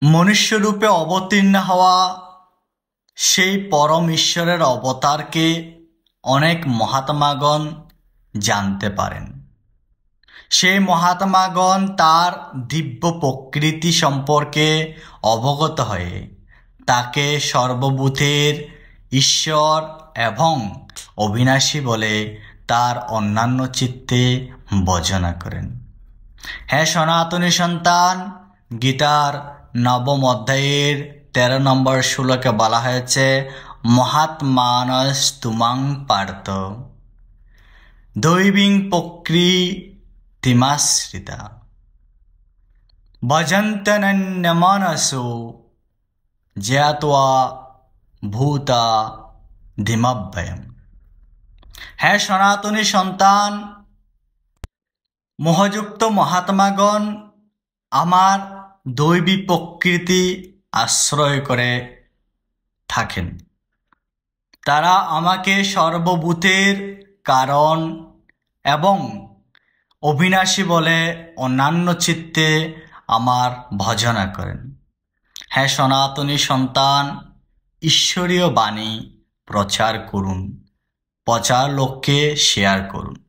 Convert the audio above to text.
মনুষ্যরূপে অবতীর্ণ হওয়া সেই পরম ঈশ্বরের অবতারকে অনেক মহাত্মাগণ জানতে পারেন। সেই মহাত্মাগণ তার দিব্য প্রকৃতি সম্পর্কে অবগত হয়ে তাকে সর্বভূতের ঈশ্বর এবং অবিনাশী বলে তার অন্যান্য চিত্তে ভজনা করেন। হ্যাঁ সনাতনী সন্তান, গীতার নবম অধ্যায়ের 13 নম্বর শ্লোকে বলা হয়েছে, মহাত্মানস্তুমাং পার্থ দৈবীং প্রকৃতিমাশ্রিতা ভজন্তনন্যমনসো জ্ঞাত্বা ভূতা ধিমব্যয়ম। হ্যাঁ সনাতনী সন্তান, মোহযুক্ত মহাত্মাগণ আমার দৈবী প্রকৃতি আশ্রয় করে থাকেন। তারা আমাকে সর্বভূতের কারণ এবং অবিনাশী বলে অন্যান্য চিত্তে আমার ভজনা করেন। হ্যাঁ সনাতনী সন্তান, ঈশ্বরীয় বাণী প্রচার করুন, প্রচার লোককে শেয়ার করুন।